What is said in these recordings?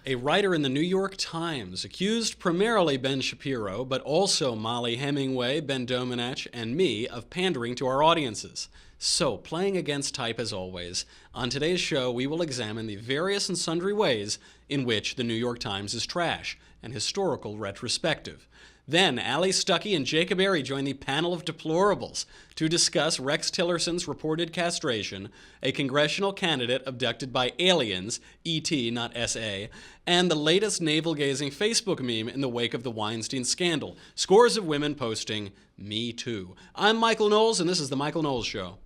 A writer in the New York Times accused primarily Ben Shapiro, but also Molly Hemingway, Ben Domenech, and me of pandering to our audiences. So, playing against type as always, on today's show we will examine the various and sundry ways in which the New York Times is trash, an historical retrospective. Then, Ali Stuckey and Jacob Airy join the panel of deplorables to discuss Rex Tillerson's reported castration, a congressional candidate abducted by aliens, E.T., not S.A., and the latest navel-gazing Facebook meme in the wake of the Weinstein scandal. Scores of women posting, "Me Too." I'm Michael Knowles, and this is The Michael Knowles Show.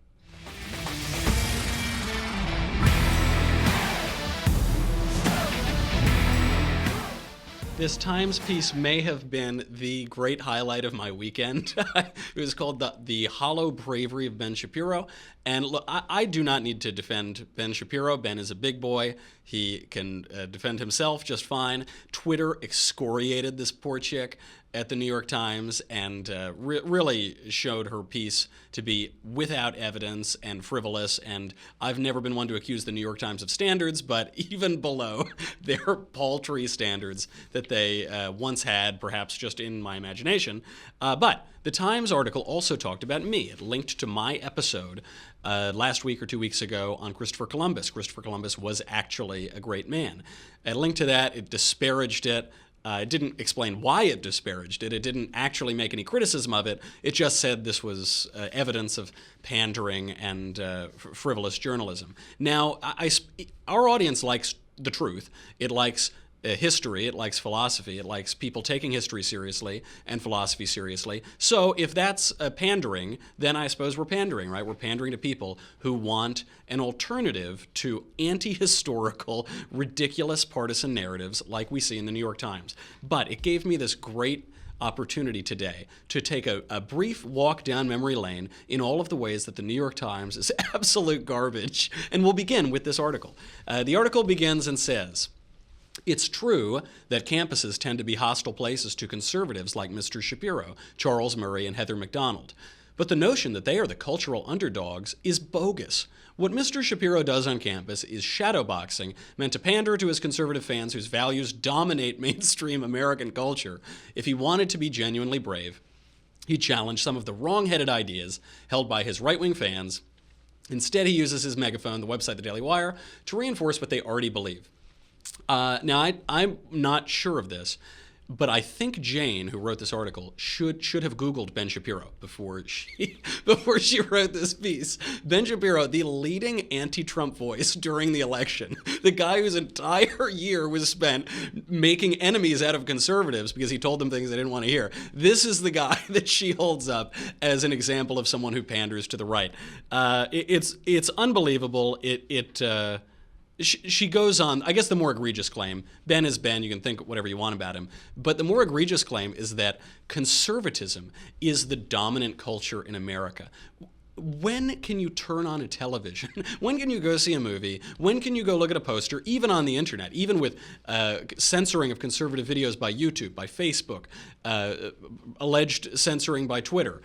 This Times piece may have been the great highlight of my weekend. It was called the Hollow Bravery of Ben Shapiro. And look, I do not need to defend Ben Shapiro. Ben is a big boy. He can defend himself just fine. Twitter excoriated this poor chick at the New York Times and really showed her piece to be without evidence and frivolous. And I've never been one to accuse the New York Times of standards, but even below their paltry standards that they once had, perhaps just in my imagination. But the Times article also talked about me. It linked to my episode last week or 2 weeks ago on Christopher Columbus. Christopher Columbus was actually a great man. It linked to that. It disparaged it. It didn't explain why it disparaged it. It didn't actually make any criticism of it. It just said this was evidence of pandering and frivolous journalism. Now, our audience likes the truth. It likes history, it likes philosophy, it likes people taking history seriously and philosophy seriously. So if that's pandering, then I suppose we're pandering, right? We're pandering to people who want an alternative to anti-historical, ridiculous partisan narratives like we see in the New York Times. But it gave me this great opportunity today to take a brief walk down memory lane in all of the ways that the New York Times is absolute garbage. And we'll begin with this article. The article begins and says, "It's true that campuses tend to be hostile places to conservatives like Mr. Shapiro, Charles Murray, and Heather McDonald. But the notion that they are the cultural underdogs is bogus. What Mr. Shapiro does on campus is shadowboxing, meant to pander to his conservative fans whose values dominate mainstream American culture. If he wanted to be genuinely brave, he'd challenge some of the wrong-headed ideas held by his right-wing fans. Instead, he uses his megaphone, the website The Daily Wire, to reinforce what they already believe." Now, I'm not sure of this, but I think Jane, who wrote this article, should have Googled Ben Shapiro before she wrote this piece. Ben Shapiro, the leading anti-Trump voice during the election, the guy whose entire year was spent making enemies out of conservatives because he told them things they didn't want to hear. This is the guy that she holds up as an example of someone who panders to the right. It's unbelievable. She goes on, I guess the more egregious claim, Ben is Ben, you can think whatever you want about him, but the more egregious claim is that conservatism is the dominant culture in America. When can you turn on a television? When can you go see a movie? When can you go look at a poster, even on the internet, even with censoring of conservative videos by YouTube, by Facebook, alleged censoring by Twitter?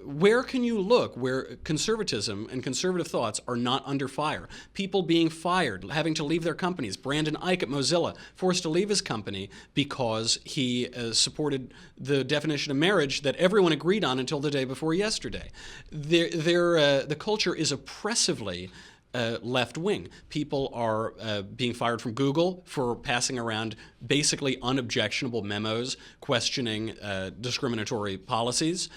Where can you look where conservatism and conservative thoughts are not under fire? People being fired, having to leave their companies. Brandon Ike at Mozilla forced to leave his company because he supported the definition of marriage that everyone agreed on until the day before yesterday. The culture is oppressively left-wing. People are being fired from Google for passing around basically unobjectionable memos questioning discriminatory policies.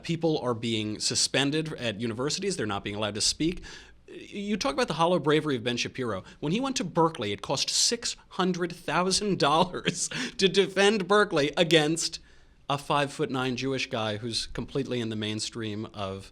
People are being suspended at universities. They're not being allowed to speak. You talk about the hollow bravery of Ben Shapiro. When he went to Berkeley, it cost $600,000 to defend Berkeley against a 5'9" Jewish guy who's completely in the mainstream of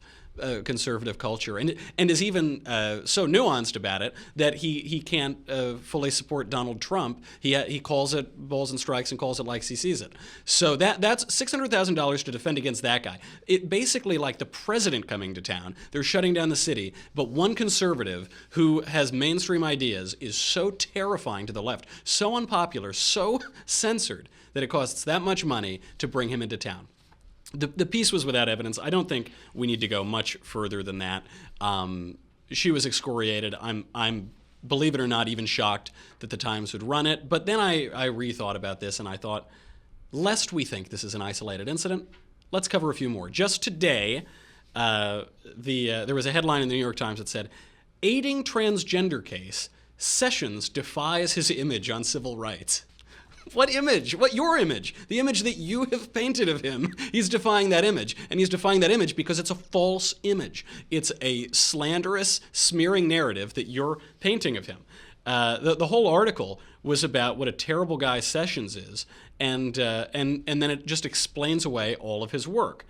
conservative culture, and is even so nuanced about it that he can't fully support Donald Trump. He calls it balls and strikes and calls it like he sees it. So that's $600,000 to defend against that guy. It basically like the president coming to town. They're shutting down the city, but one conservative who has mainstream ideas is so terrifying to the left, so unpopular, so censored that it costs that much money to bring him into town. The piece was without evidence. I don't think we need to go much further than that. She was excoriated. I'm believe it or not, even shocked that the Times would run it. But then I rethought about this, and I thought, lest we think this is an isolated incident, let's cover a few more. Just today, there was a headline in the New York Times that said, "Aiding transgender case, Sessions defies his image on civil rights." What image? What, your image? The image that you have painted of him. He's defying that image. And he's defying that image because it's a false image. It's a slanderous, smearing narrative that you're painting of him. The whole article was about what a terrible guy Sessions is, and then it just explains away all of his work.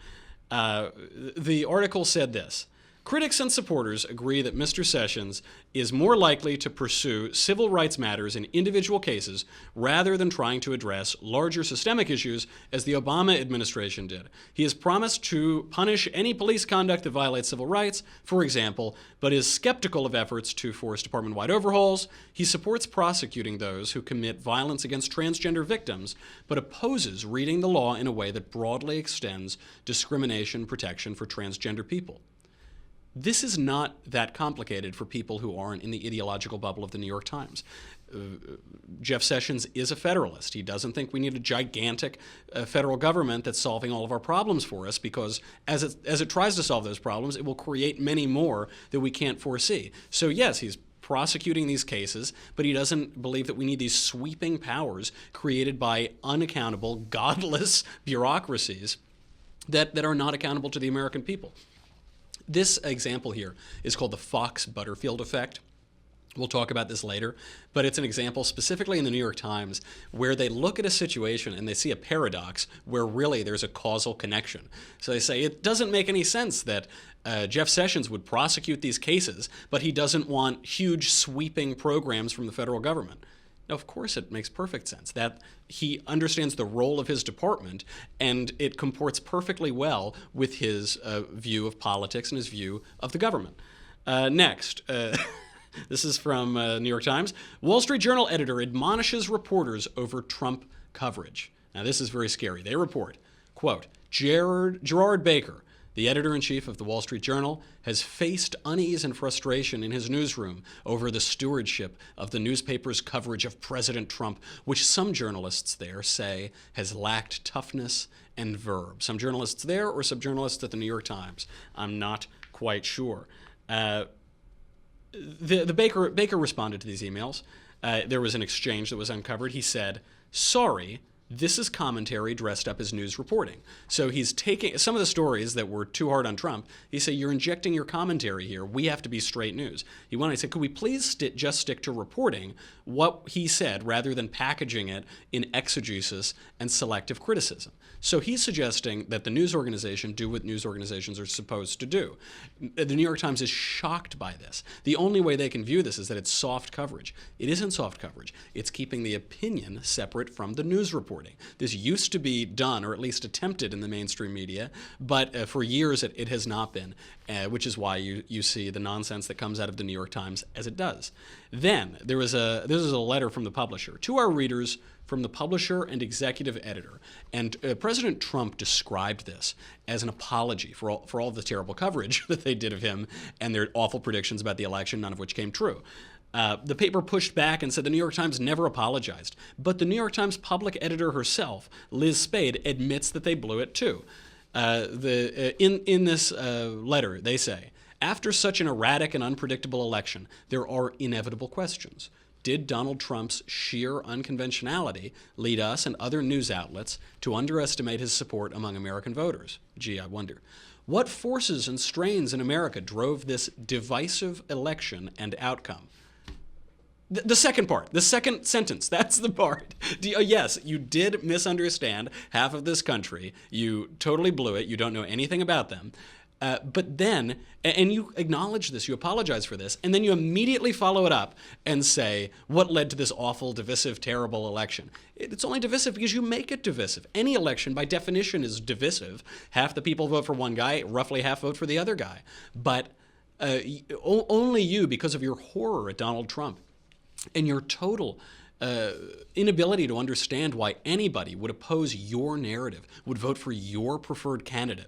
The article said this: "Critics and supporters agree that Mr. Sessions is more likely to pursue civil rights matters in individual cases rather than trying to address larger systemic issues as the Obama administration did. He has promised to punish any police conduct that violates civil rights, for example, but is skeptical of efforts to force department-wide overhauls. He supports prosecuting those who commit violence against transgender victims, but opposes reading the law in a way that broadly extends discrimination protection for transgender people." This is not that complicated for people who aren't in the ideological bubble of the New York Times. Jeff Sessions is a federalist. He doesn't think we need a gigantic federal government that's solving all of our problems for us, because as it tries to solve those problems, it will create many more that we can't foresee. So yes, he's prosecuting these cases, but he doesn't believe that we need these sweeping powers created by unaccountable, godless bureaucracies that are not accountable to the American people. This example here is called the Fox-Butterfield effect. We'll talk about this later, but it's an example specifically in the New York Times where they look at a situation and they see a paradox where really there's a causal connection. So they say it doesn't make any sense that Jeff Sessions would prosecute these cases, but he doesn't want huge sweeping programs from the federal government. Now, of course, it makes perfect sense that he understands the role of his department, and it comports perfectly well with his view of politics and his view of the government. Next, this is from New York Times. Wall Street Journal editor admonishes reporters over Trump coverage. Now, this is very scary. They report, quote, Gerard Baker, the editor-in-chief of the Wall Street Journal, has faced unease and frustration in his newsroom over the stewardship of the newspaper's coverage of President Trump, which some journalists there say has lacked toughness and verve. Some journalists there or some journalists at the New York Times? I'm not quite sure. Baker responded to these emails. There was an exchange that was uncovered. He said, "Sorry, this is commentary dressed up as news reporting." So he's taking some of the stories that were too hard on Trump. He said, "You're injecting your commentary here. We have to be straight news." He said, "Could we please just stick to reporting what he said rather than packaging it in exegesis and selective criticism?" So he's suggesting that the news organization do what news organizations are supposed to do. The New York Times is shocked by this. The only way they can view this is that it's soft coverage. It isn't soft coverage. It's keeping the opinion separate from the news reporting. This used to be done, or at least attempted in the mainstream media, but for years it has not been, which is why you see the nonsense that comes out of the New York Times as it does. Then this is a letter from the publisher to our readers, from the publisher and executive editor. And President Trump described this as an apology for all of the terrible coverage that they did of him and their awful predictions about the election, none of which came true. The paper pushed back and said the New York Times never apologized. But the New York Times public editor herself, Liz Spade, admits that they blew it too. In this letter, they say, "After such an erratic and unpredictable election, there are inevitable questions. Did Donald Trump's sheer unconventionality lead us and other news outlets to underestimate his support among American voters? Gee, I wonder. What forces and strains in America drove this divisive election and outcome?" The second part, the second sentence, that's the part. Yes, you did misunderstand half of this country. You totally blew it. You don't know anything about them. But then, and you acknowledge this, you apologize for this, and then you immediately follow it up and say, what led to this awful, divisive, terrible election? It's only divisive because you make it divisive. Any election, by definition, is divisive. Half the people vote for one guy, roughly half vote for the other guy. But only you, because of your horror at Donald Trump and your total inability to understand why anybody would oppose your narrative, would vote for your preferred candidate,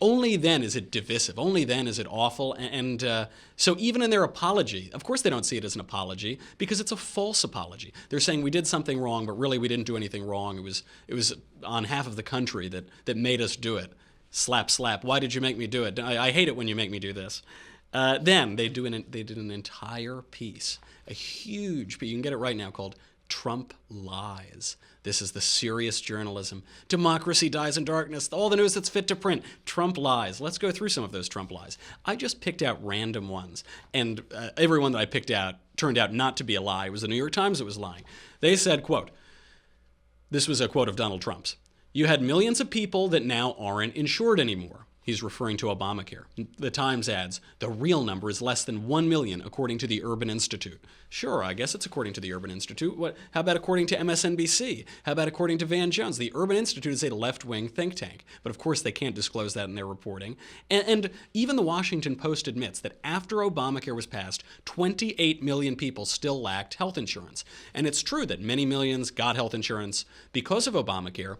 only then is it divisive. Only then is it awful. And so even in their apology, of course they don't see it as an apology because it's a false apology. They're saying we did something wrong, but really we didn't do anything wrong. It was on half of the country that made us do it. Slap, slap. Why did you make me do it? I hate it when you make me do this. Then they did an entire piece, a huge piece. You can get it right now, called Trump Lies. This is the serious journalism. Democracy dies in darkness. All the news that's fit to print. Trump lies. Let's go through some of those Trump lies. I just picked out random ones, and every one that I picked out turned out not to be a lie. It was the New York Times that was lying. They said, quote, this was a quote of Donald Trump's, "You had millions of people that now aren't insured anymore." He's referring to Obamacare. The Times adds, "The real number is less than 1 million, according to the Urban Institute." Sure, I guess it's according to the Urban Institute. How about according to MSNBC? How about according to Van Jones? The Urban Institute is a left-wing think tank, but of course they can't disclose that in their reporting. And even the Washington Post admits that after Obamacare was passed, 28 million people still lacked health insurance. And it's true that many millions got health insurance because of Obamacare.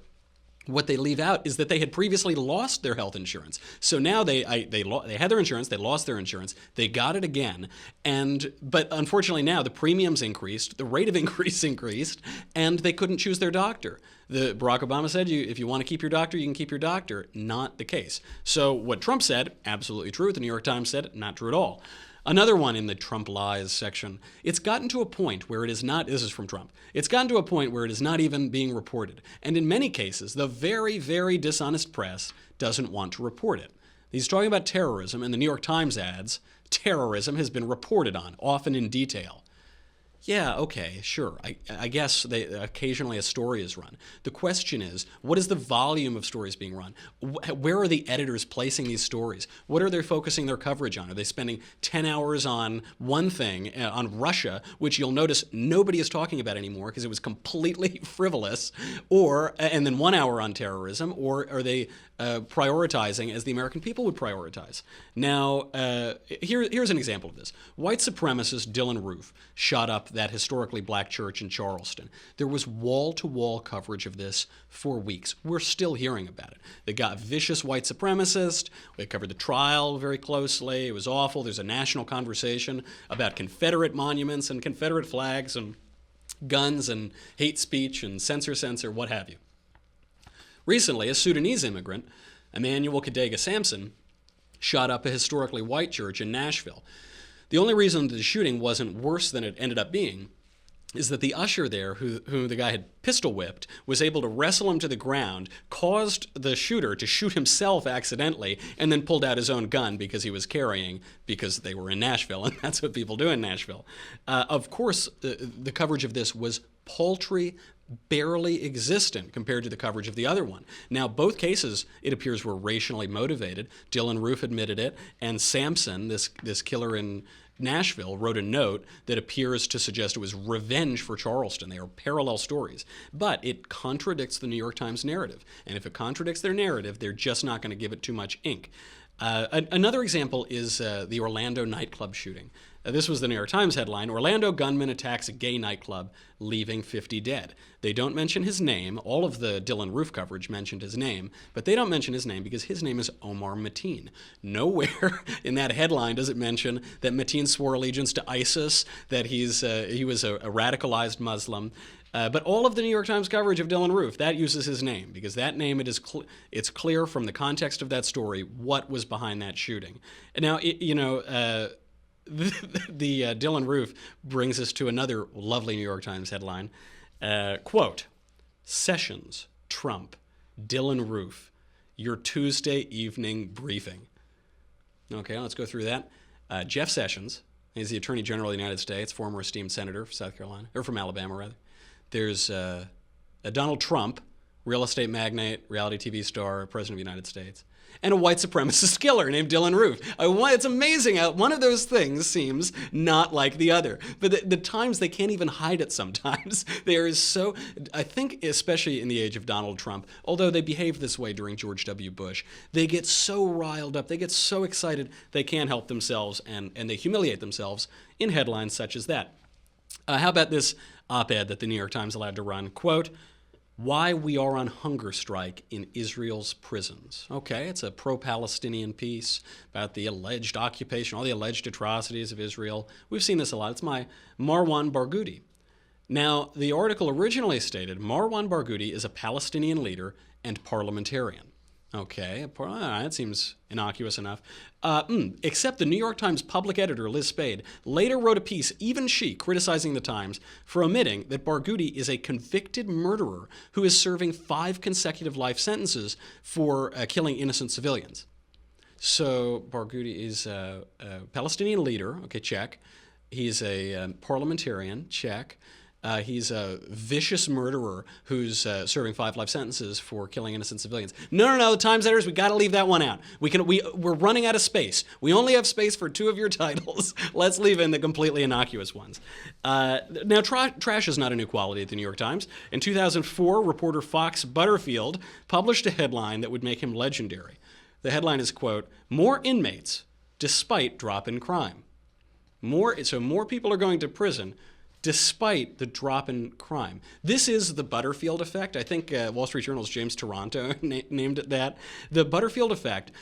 What they leave out is that they had previously lost their health insurance. So now they had their insurance, they lost their insurance, they got it again, but unfortunately now the premiums increased, the rate of increase increased, and they couldn't choose their doctor. Barack Obama said, if you want to keep your doctor, you can keep your doctor. Not the case. So what Trump said, absolutely true. What the New York Times said, not true at all. Another one in the Trump lies section, it's gotten to a point where it is not, this is from Trump, it's gotten to a point where it is not even being reported. And in many cases, the very, very dishonest press doesn't want to report it. He's talking about terrorism, and the New York Times adds, terrorism has been reported on, often in detail. Yeah, okay, sure. I guess occasionally a story is run. The question is, what is the volume of stories being run? Where are the editors placing these stories? What are they focusing their coverage on? Are they spending 10 hours on one thing, on Russia, which you'll notice nobody is talking about anymore because it was completely frivolous, and then 1 hour on terrorism, or are they prioritizing as the American people would prioritize? Now, here's an example of this. White supremacist Dylan Roof shot up that historically black church in Charleston. There was wall-to-wall coverage of this for weeks. We're still hearing about it. They got vicious white supremacist. We covered the trial very closely. It was awful. There's a national conversation about Confederate monuments and Confederate flags and guns and hate speech and censor, what have you. Recently, a Sudanese immigrant, Emmanuel Kadega Sampson, shot up a historically white church in Nashville. The only reason the shooting wasn't worse than it ended up being is that the usher there, who the guy had pistol whipped, was able to wrestle him to the ground, caused the shooter to shoot himself accidentally, and then pulled out his own gun because he was carrying, because they were in Nashville, and that's what people do in Nashville. Of course, the coverage of this was paltry, barely existent compared to the coverage of the other one. Now, both cases, it appears, were racially motivated. Dylan Roof admitted it, and Sampson, this killer in Nashville, wrote a note that appears to suggest it was revenge for Charleston. They are parallel stories. But it contradicts the New York Times narrative. And if it contradicts their narrative, they're just not going to give it too much ink. Another example is the Orlando nightclub shooting. This was the New York Times headline, "Orlando gunman attacks a gay nightclub, leaving 50 dead." They don't mention his name. All of the Dylan Roof coverage mentioned his name, but they don't mention his name because his name is Omar Mateen. Nowhere in that headline does it mention that Mateen swore allegiance to ISIS, that he was a radicalized Muslim. But all of the New York Times coverage of Dylan Roof, that uses his name, because that name, it's clear from the context of that story what was behind that shooting. And now, the Dylan Roof brings us to another lovely New York Times headline. Quote, "Sessions, Trump, Dylan Roof, your Tuesday evening briefing." Okay, let's go through that. Jeff Sessions, he's the Attorney General of the United States, former esteemed senator from South Carolina, or from Alabama, rather. There's Donald Trump, real estate magnate, reality TV star, President of the United States, and a white supremacist killer named Dylan Roof. It's amazing how one of those things seems not like the other. But the Times, they can't even hide it sometimes. There is so, I think, especially in the age of Donald Trump, although they behaved this way during George W. Bush, they get so riled up, they get so excited, they can't help themselves, and they humiliate themselves in headlines such as that. How about this op-ed that the New York Times allowed to run? Quote, why we are on hunger strike in Israel's prisons. Okay, it's a pro-Palestinian piece about the alleged occupation, all the alleged atrocities of Israel. We've seen this a lot. It's my Marwan Barghouti. Now, the article originally stated Marwan Barghouti is a Palestinian leader and parliamentarian. Okay, that seems innocuous enough. Except the New York Times public editor, Liz Spade, later wrote a piece, even she, criticizing the Times for omitting that Barghouti is a convicted murderer who is serving 5 consecutive life sentences for killing innocent civilians. So Barghouti is a Palestinian leader, okay, check. He's a parliamentarian, check. He's a vicious murderer who's serving 5 life sentences for killing innocent civilians. No, the Times editors, we got to leave that one out. We're running out of space. We only have space for 2 of your titles. Let's leave in the completely innocuous ones. Now, trash is not a new quality at the New York Times. In 2004, reporter Fox Butterfield published a headline that would make him legendary. The headline is, quote, "More inmates despite drop in crime." More people are going to prison despite the drop in crime. This is the Butterfield effect. I think Wall Street Journal's James Taranto named it that. The Butterfield effect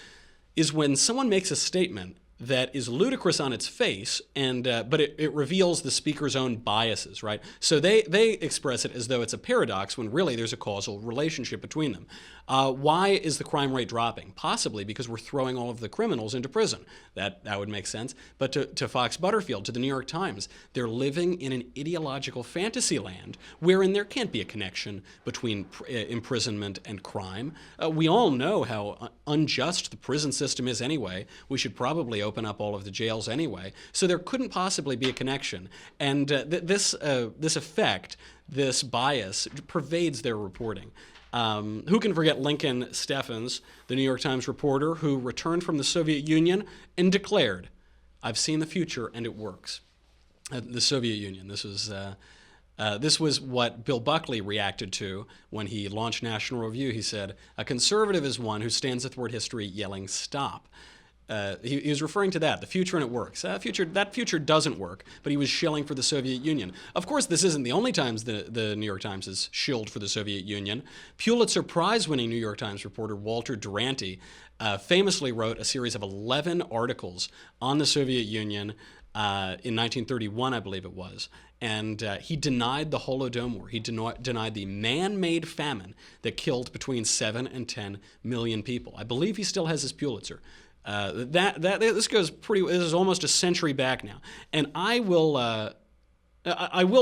is when someone makes a statement that is ludicrous on its face, but it reveals the speaker's own biases, right? So they express it as though it's a paradox when really there's a causal relationship between them. Why is the crime rate dropping? Possibly because we're throwing all of the criminals into prison. That would make sense. But to Fox Butterfield, to the New York Times, they're living in an ideological fantasy land wherein there can't be a connection between imprisonment and crime. We all know how unjust the prison system is anyway. We should probably open up all of the jails anyway. So there couldn't possibly be a connection. And this effect, this bias, pervades their reporting. Who can forget Lincoln Steffens, the New York Times reporter who returned from the Soviet Union and declared, "I've seen the future and it works." The Soviet Union. This was what Bill Buckley reacted to when he launched National Review. He said, "A conservative is one who stands athwart history yelling stop." He was referring to that, the future and it works. That future doesn't work, but he was shilling for the Soviet Union. Of course, this isn't the only times the New York Times has shilled for the Soviet Union. Pulitzer Prize-winning New York Times reporter Walter Duranty famously wrote a series of 11 articles on the Soviet Union in 1931, I believe it was. And he denied the Holodomor. He denied the man-made famine that killed between 7 and 10 million people. I believe he still has his Pulitzer. This is almost a century back now, and I will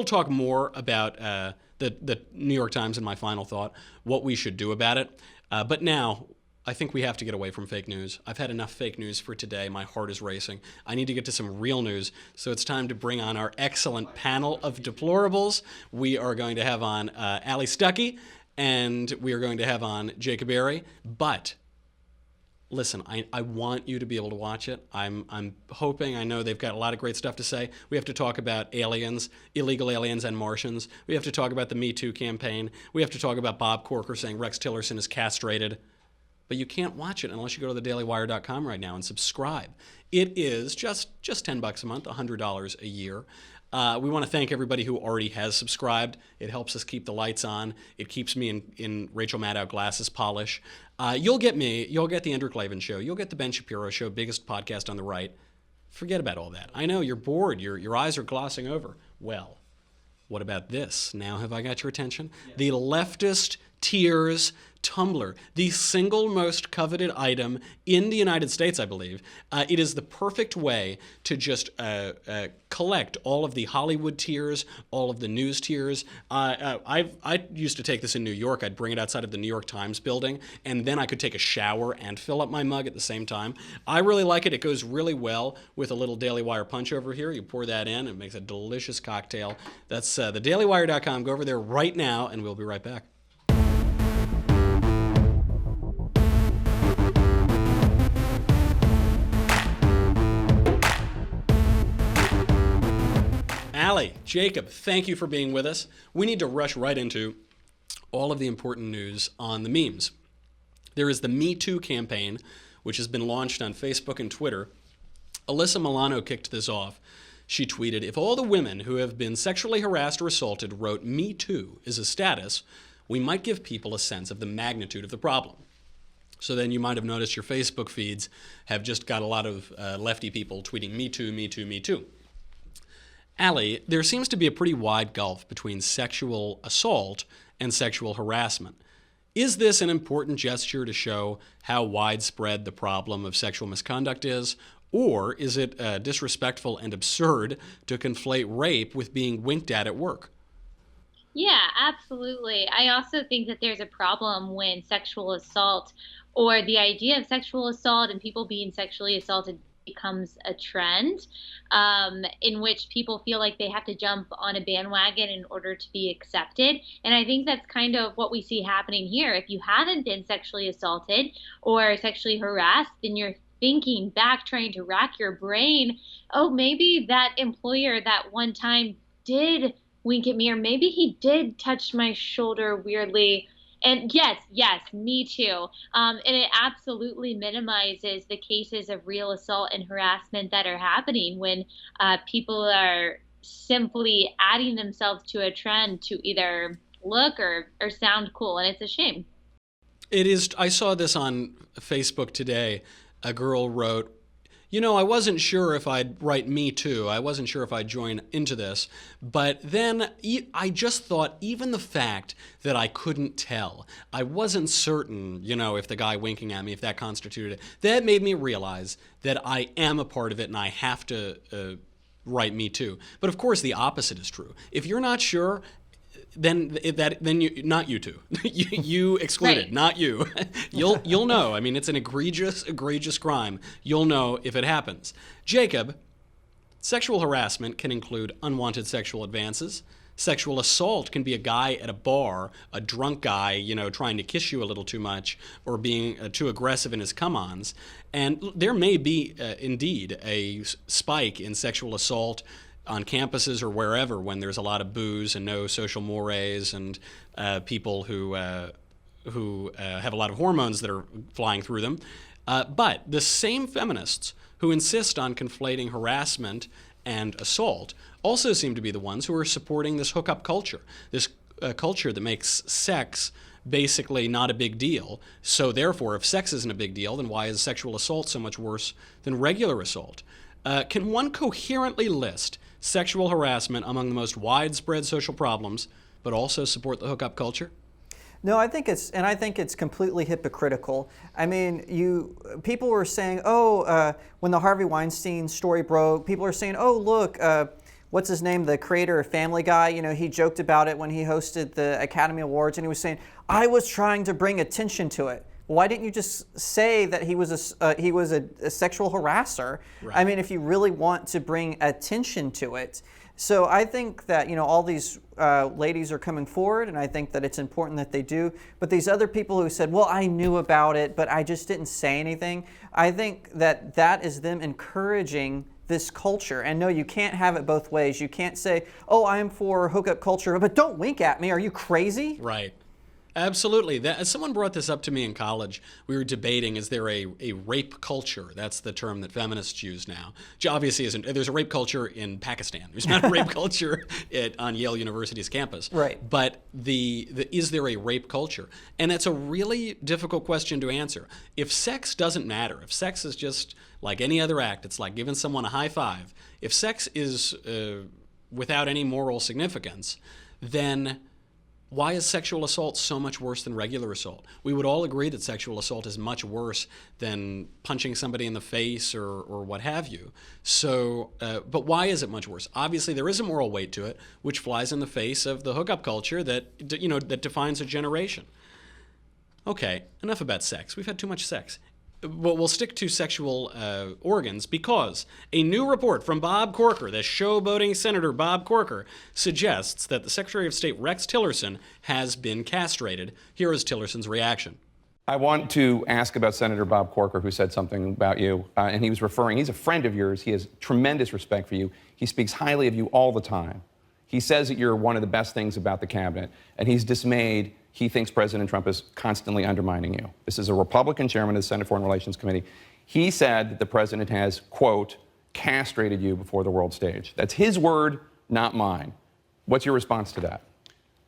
talk more about the New York Times in my final thought, what we should do about it. But now, I think we have to get away from fake news. I've had enough fake news for today. My heart is racing. I need to get to some real news. So it's time to bring on our excellent panel of deplorables. We are going to have on Ali Stuckey, and we are going to have on Jacob Airy. But listen, I want you to be able to watch it. I'm hoping. I know they've got a lot of great stuff to say. We have to talk about aliens, illegal aliens and Martians. We have to talk about the MeToo campaign. We have to talk about Bob Corker saying Rex Tillerson is castrated. But you can't watch it unless you go to thedailywire.com right now and subscribe. It is just $10 a month, $100 a year. We want to thank everybody who already has subscribed. It helps us keep the lights on. It keeps me in Rachel Maddow glasses polish. You'll get me. You'll get the Andrew Klavan Show. You'll get the Ben Shapiro Show, biggest podcast on the right. Forget about all that. I know you're bored. Your eyes are glossing over. Well, what about this? Now have I got your attention? Yes. The leftist tears tumbler, the single most coveted item in the United States, I believe. It is the perfect way to just collect all of the Hollywood tears, all of the news tears. I used to take this in New York. I'd bring it outside of the New York Times building, and then I could take a shower and fill up my mug at the same time. I really like it. It goes really well with a little Daily Wire punch over here. You pour that in. It makes a delicious cocktail. That's thedailywire.com. Go over there right now, and we'll be right back. Ali, Jacob, thank you for being with us. We need to rush right into all of the important news on the memes. There is the MeToo campaign, which has been launched on Facebook and Twitter. Alyssa Milano kicked this off. She tweeted, "If all the women who have been sexually harassed or assaulted wrote Me Too as a status, we might give people a sense of the magnitude of the problem. So then you might have noticed your Facebook feeds have just got a lot of lefty people tweeting, "Me too, me too, me too." Allie, there seems to be a pretty wide gulf between sexual assault and sexual harassment. Is this an important gesture to show how widespread the problem of sexual misconduct is? Or is it disrespectful and absurd to conflate rape with being winked at work? Yeah, absolutely. I also think that there's a problem when sexual assault or the idea of sexual assault and people being sexually assaulted becomes a trend in which people feel like they have to jump on a bandwagon in order to be accepted. And I think that's kind of what we see happening here. If you haven't been sexually assaulted or sexually harassed, then you're thinking back, trying to rack your brain, oh, maybe that employer that one time did wink at me, or maybe he did touch my shoulder weirdly. And yes, me too. And it absolutely minimizes the cases of real assault and harassment that are happening when people are simply adding themselves to a trend to either look or sound cool. And it's a shame. It is. I saw this on Facebook today. A girl wrote, I wasn't sure if I'd write Me Too. I wasn't sure if I'd join into this. But then I just thought even the fact that I couldn't tell, I wasn't certain, if the guy winking at me, if that constituted it, that made me realize that I am a part of it and I have to write Me Too. But of course, the opposite is true. If you're not sure, then you, not you two. you excluded, Right. not you. You'll know. I mean, it's an egregious crime. You'll know if it happens. Jacob, sexual harassment can include unwanted sexual advances. Sexual assault can be a guy at a bar, a drunk guy, trying to kiss you a little too much or being too aggressive in his come-ons. And there may be, indeed, a spike in sexual assault on campuses or wherever when there's a lot of booze and no social mores and people who have a lot of hormones that are flying through them. But the same feminists who insist on conflating harassment and assault also seem to be the ones who are supporting this hookup culture, this culture that makes sex basically not a big deal. So therefore, if sex isn't a big deal, then why is sexual assault so much worse than regular assault? Can one coherently list sexual harassment among the most widespread social problems, but also support the hookup culture? No, I think it's completely hypocritical. I mean, people were saying, when the Harvey Weinstein story broke, people are saying, oh, look, what's his name, the creator of Family Guy, he joked about it when he hosted the Academy Awards, and he was saying, I was trying to bring attention to it. Why didn't you just say that he was a sexual harasser? Right. I mean, if you really want to bring attention to it. So I think that all these ladies are coming forward, and I think that it's important that they do. But these other people who said, well, I knew about it, but I just didn't say anything, I think that is them encouraging this culture. And no, you can't have it both ways. You can't say, oh, I'm for hookup culture, but don't wink at me. Are you crazy? Right. Absolutely. Someone brought this up to me in college. We were debating, is there a rape culture? That's the term that feminists use now. Which obviously isn't. There's a rape culture in Pakistan. There's not a rape culture on Yale University's campus. Right. But is there a rape culture? And that's a really difficult question to answer. If sex doesn't matter, if sex is just like any other act, it's like giving someone a high five. If sex is without any moral significance, then why is sexual assault so much worse than regular assault? We would all agree that sexual assault is much worse than punching somebody in the face or what have you. So, but why is it much worse? Obviously, there is a moral weight to it, which flies in the face of the hookup culture that defines a generation. Okay, enough about sex. We've had too much sex. But we'll stick to sexual organs because a new report from Bob Corker, the showboating Senator Bob Corker, suggests that the Secretary of State Rex Tillerson has been castrated. Here is Tillerson's reaction. I want to ask about Senator Bob Corker, who said something about you, and he's a friend of yours. He has tremendous respect for you. He speaks highly of you all the time. He says that you're one of the best things about the cabinet, and he's dismayed. He thinks President Trump is constantly undermining you. This is a Republican chairman of the Senate Foreign Relations Committee. He said that the president has, quote, castrated you before the world stage. That's his word, not mine. What's your response to that?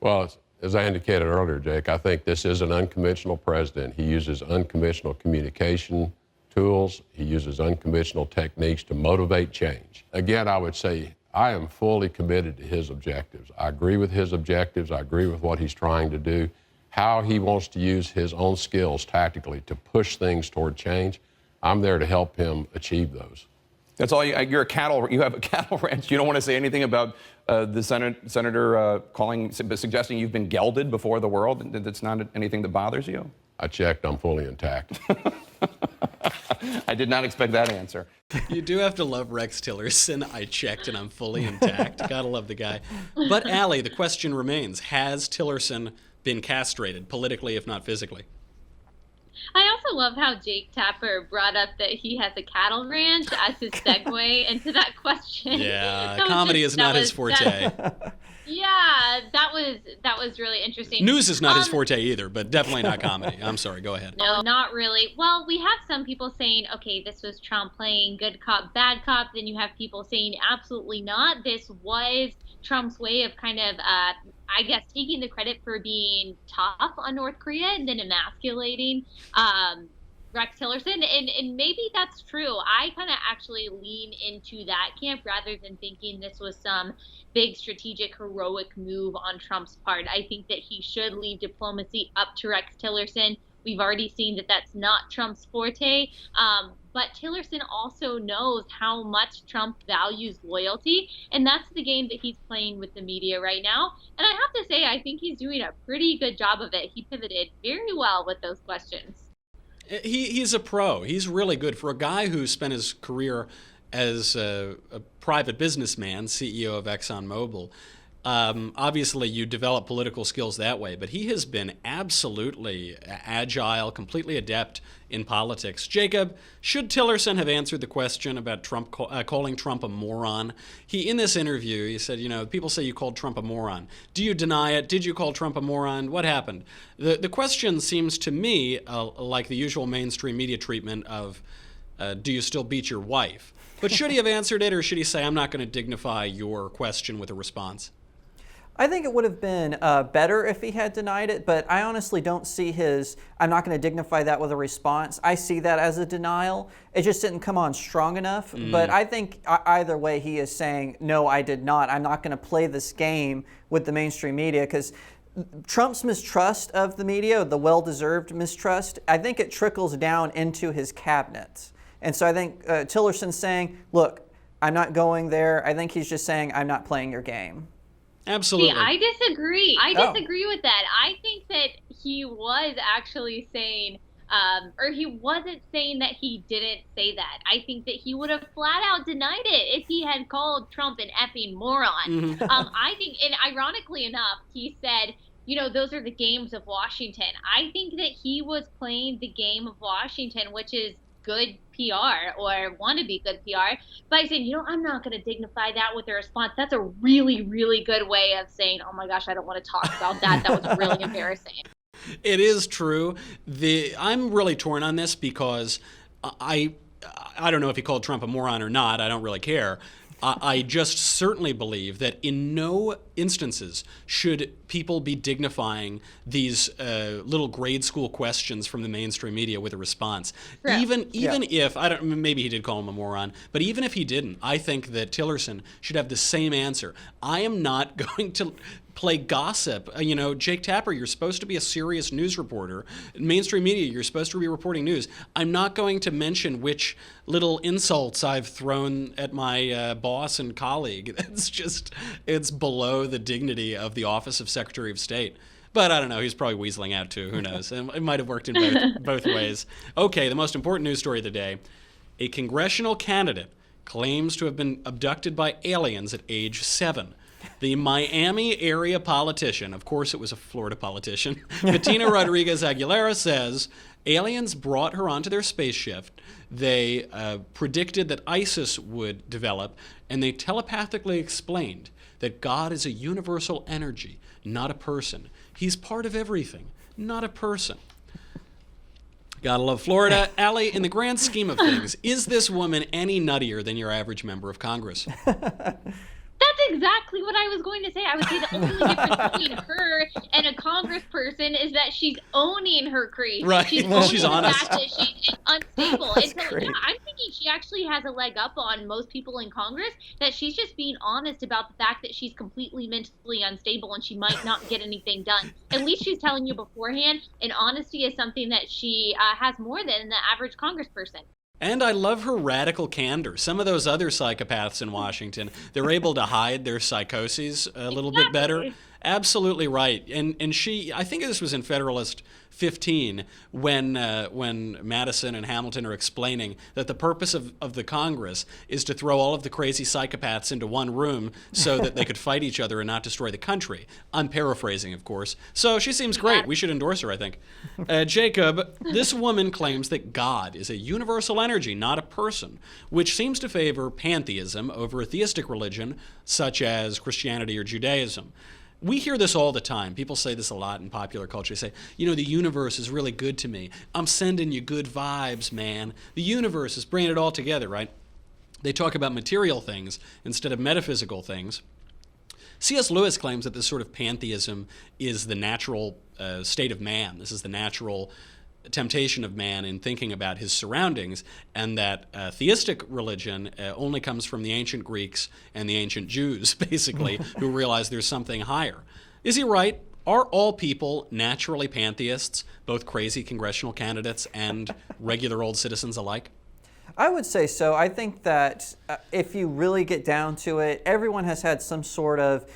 Well, As I indicated earlier, Jake, I think this is an unconventional president. He uses unconventional communication tools. He uses unconventional techniques to motivate change. Again, I would say I am fully committed to his objectives. I agree with his objectives. I agree with what he's trying to do. How he wants to use his own skills tactically to push things toward change, I'm there to help him achieve those. That's all. You have a cattle ranch. You don't want to say anything about the senator suggesting you've been gelded before the world. That's not anything that bothers you. I checked. I'm fully intact. I did not expect that answer. You do have to love Rex Tillerson. I checked and I'm fully intact. Gotta love the guy. But Allie, the question remains: has Tillerson been castrated politically, if not physically? I also love how Jake Tapper brought up that he has a cattle ranch as his segue into that question. Yeah, comedy is not his forte. Yeah, that was really interesting. News is not his forte either, but definitely not comedy. I'm sorry, go ahead. No, not really. Well, we have some people saying, okay, this was Trump playing good cop, bad cop. Then you have people saying, absolutely not. This was Trump's way of kind of, I guess, taking the credit for being tough on North Korea and then emasculating Rex Tillerson, and maybe that's true. I kind of actually lean into that camp rather than thinking this was some big strategic heroic move on Trump's part. I think that he should leave diplomacy up to Rex Tillerson. We've already seen that that's not Trump's forte, but Tillerson also knows how much Trump values loyalty, and that's the game that he's playing with the media right now. And I have to say, I think he's doing a pretty good job of it. He pivoted very well with those questions. He's a pro. He's really good. For a guy who spent his career as a private businessman, CEO of ExxonMobil, obviously you develop political skills that way, but he has been absolutely agile, completely adept in politics. Jacob, should Tillerson have answered the question about Trump calling Trump a moron? In this interview, he said, people say you called Trump a moron. Do you deny it? Did you call Trump a moron? What happened? The question seems to me like the usual mainstream media treatment of, do you still beat your wife? But should he have answered it, or should he say, I'm not going to dignify your question with a response? I think it would have been better if he had denied it, but I honestly don't see I'm not going to dignify that with a response. I see that as a denial. It just didn't come on strong enough. But I think either way he is saying, no, I did not. I'm not going to play this game with the mainstream media, because Trump's mistrust of the media, the well-deserved mistrust, I think it trickles down into his cabinet. And so I think Tillerson's saying, look, I'm not going there. I think he's just saying, I'm not playing your game. Absolutely. See, I disagree. I disagree with that. I think that he was actually saying, or he wasn't saying that he didn't say that. I think that he would have flat out denied it if he had called Trump an effing moron. I think, and ironically enough, he said, those are the games of Washington. I think that he was playing the game of Washington, which is good PR or want to be good PR, by saying, I'm not going to dignify that with a response. That's a really, really good way of saying, oh my gosh, I don't want to talk about that. That was really embarrassing. It is true. I'm really torn on this because I don't know if he called Trump a moron or not. I don't really care. I just certainly believe that in no instances should people be dignifying these little grade school questions from the mainstream media with a response. Right. Even if, maybe he did call him a moron, but even if he didn't, I think that Tillerson should have the same answer. I am not going to play gossip. Jake Tapper, you're supposed to be a serious news reporter. Mainstream media, you're supposed to be reporting news. I'm not going to mention which little insults I've thrown at my boss and colleague. It's below the dignity of the office of Secretary of State. But I don't know, he's probably weaseling out too, who knows? It might have worked in both ways. Okay, the most important news story of the day. A congressional candidate claims to have been abducted by aliens at age 7. The Miami area politician, of course it was a Florida politician, Bettina Rodriguez Aguilera, says aliens brought her onto their spaceship. They predicted that ISIS would develop, and they telepathically explained that God is a universal energy, not a person. He's part of everything, not a person. Gotta love Florida. Allie, in the grand scheme of things, is this woman any nuttier than your average member of Congress? That's exactly what I was going to say. I would say the only difference between her and a congressperson is that she's owning her crazy. Right. She's owning She's the honest. fact that she's unstable. That's And so, great. yeah, I'm thinking she actually has a leg up on most people in Congress, that she's just being honest about the fact that she's completely mentally unstable and she might not get anything done. At least she's telling you beforehand, and honesty is something that she has more than the average congressperson. And I love her radical candor. Some of those other psychopaths in Washington, they're able to hide their psychoses a little bit better. Absolutely right. And she, I think this was in Federalist 15 when Madison and Hamilton are explaining that the purpose of the Congress is to throw all of the crazy psychopaths into one room so that they could fight each other and not destroy the country. I'm paraphrasing, of course. So she seems great. We should endorse her, I think. Jacob, this woman claims that God is a universal energy, not a person, which seems to favor pantheism over a theistic religion such as Christianity or Judaism. We hear this all the time. People say this a lot in popular culture. They say, you know, the universe is really good to me. I'm sending you good vibes, man. The universe is bringing it all together, right? They talk about material things instead of metaphysical things. C.S. Lewis claims that this sort of pantheism is the natural state of man. This is the natural temptation of man in thinking about his surroundings, and that theistic religion only comes from the ancient Greeks and the ancient Jews, basically, who realize there's something higher. Is he right? Are all people naturally pantheists, both crazy congressional candidates and regular old citizens alike? I would say so. I think that if you really get down to it, everyone has had some sort of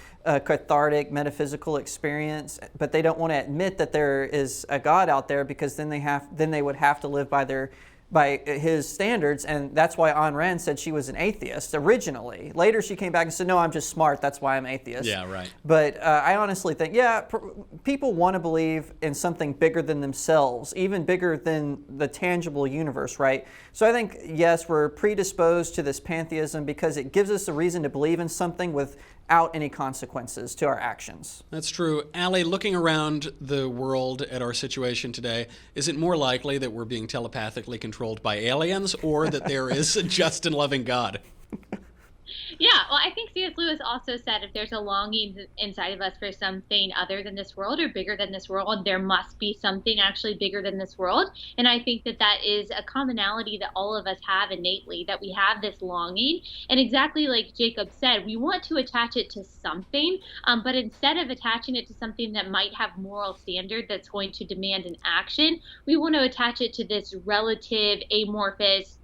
cathartic metaphysical experience, but they don't want to admit that there is a God out there, because then they would have to live by his standards, and that's why Ayn Rand said she was an atheist originally. Later she came back and said, no, I'm just smart, that's why I'm atheist. Yeah, right. But I honestly think, people want to believe in something bigger than themselves, even bigger than the tangible universe, right? So I think, yes, we're predisposed to this pantheism because it gives us a reason to believe in something without any consequences to our actions. That's true. Allie, looking around the world at our situation today, is it more likely that we're being telepathically controlled by aliens, or that there is a just and loving God? Yeah, well, I think C.S. Lewis also said if there's a longing inside of us for something other than this world or bigger than this world, there must be something actually bigger than this world. And I think that that is a commonality that all of us have innately, that we have this longing. And exactly like Jacob said, we want to attach it to something, but instead of attaching it to something that might have moral standard that's going to demand an action, we want to attach it to this relative, amorphous,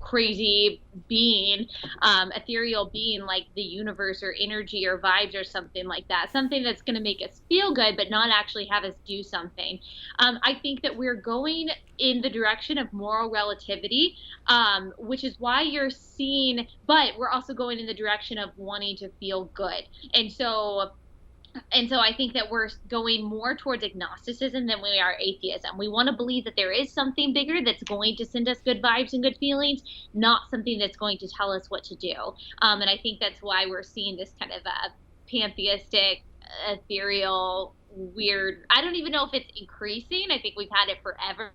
crazy being, ethereal being like the universe or energy or vibes or something like that, something that's going to make us feel good but not actually have us do something. I think that we're going in the direction of moral relativity, which is why you're seeing, but we're also going in the direction of wanting to feel good. And so I think that we're going more towards agnosticism than we are atheism. We want to believe that there is something bigger that's going to send us good vibes and good feelings, not something that's going to tell us what to do. And I think that's why we're seeing this kind of a pantheistic, ethereal, weird, I don't even know if it's increasing. I think we've had it forever.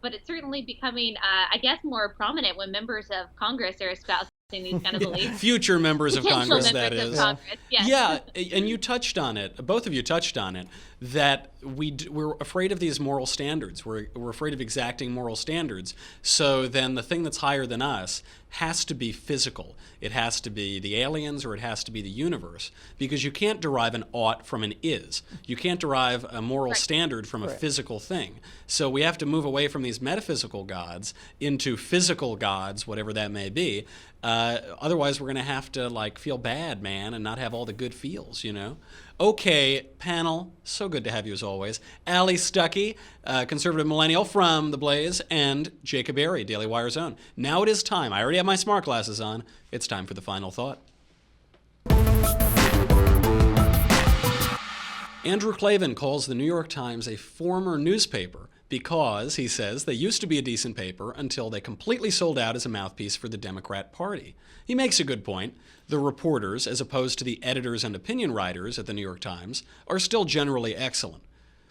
But it's certainly becoming, I guess, more prominent when members of Congress are espousing these kind of beliefs. Future members of Potential Congress, that members of is. Congress, yes. Yeah, and you touched on it. Both of you touched on it. That we're afraid of these moral standards. We're afraid of exacting moral standards. So then the thing that's higher than us has to be physical. It has to be the aliens, or it has to be the universe, because you can't derive an ought from an is. You can't derive a moral standard from a physical thing. So we have to move away from these metaphysical gods into physical gods, whatever that may be. Otherwise, we're going to have to feel bad, man, and not have all the good feels, you know? Okay, panel, so good to have you as always. Allie Stuckey, conservative millennial from The Blaze, and Jacob Airy, Daily Wire's own. Now it is time. I already have my smart glasses on. It's time for the final thought. Andrew Klavan calls the New York Times a former newspaper because, he says, they used to be a decent paper until they completely sold out as a mouthpiece for the Democrat Party. He makes a good point. The reporters, as opposed to the editors and opinion writers at the New York Times, are still generally excellent.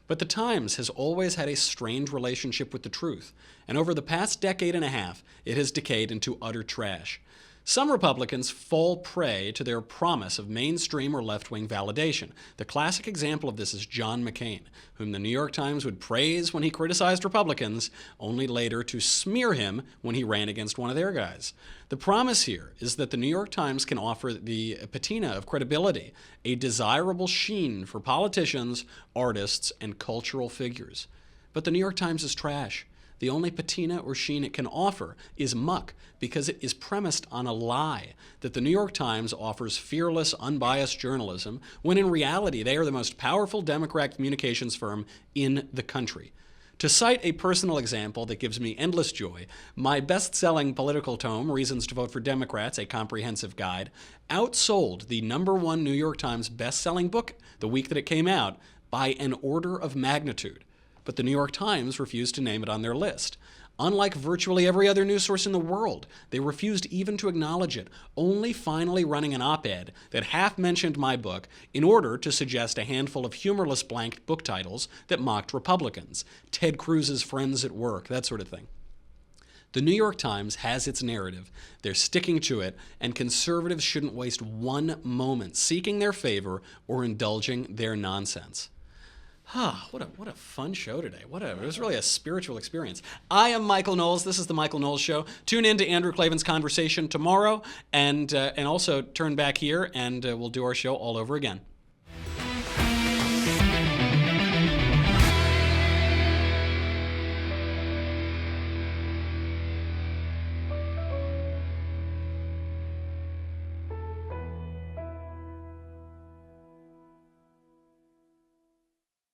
But the Times has always had a strained relationship with the truth, and over the past decade and a half, it has decayed into utter trash. Some Republicans fall prey to their promise of mainstream or left-wing validation. The classic example of this is John McCain, whom the New York Times would praise when he criticized Republicans, only later to smear him when he ran against one of their guys. The promise here is that the New York Times can offer the patina of credibility, a desirable sheen for politicians, artists, and cultural figures. But the New York Times is trash. The only patina or sheen it can offer is muck, because it is premised on a lie that the New York Times offers fearless, unbiased journalism, when in reality they are the most powerful Democrat communications firm in the country. To cite a personal example that gives me endless joy, my best-selling political tome, Reasons to Vote for Democrats, A Comprehensive Guide, outsold the #1 New York Times best-selling book the week that it came out by an order of magnitude. But the New York Times refused to name it on their list. Unlike virtually every other news source in the world, they refused even to acknowledge it, only finally running an op-ed that half-mentioned my book in order to suggest a handful of humorless blanked book titles that mocked Republicans, Ted Cruz's friends at work, that sort of thing. The New York Times has its narrative. They're sticking to it, and conservatives shouldn't waste one moment seeking their favor or indulging their nonsense. What a fun show today. It was really a spiritual experience. I am Michael Knowles. This is The Michael Knowles Show. Tune in to Andrew Klavan's conversation tomorrow, and also turn back here, and we'll do our show all over again.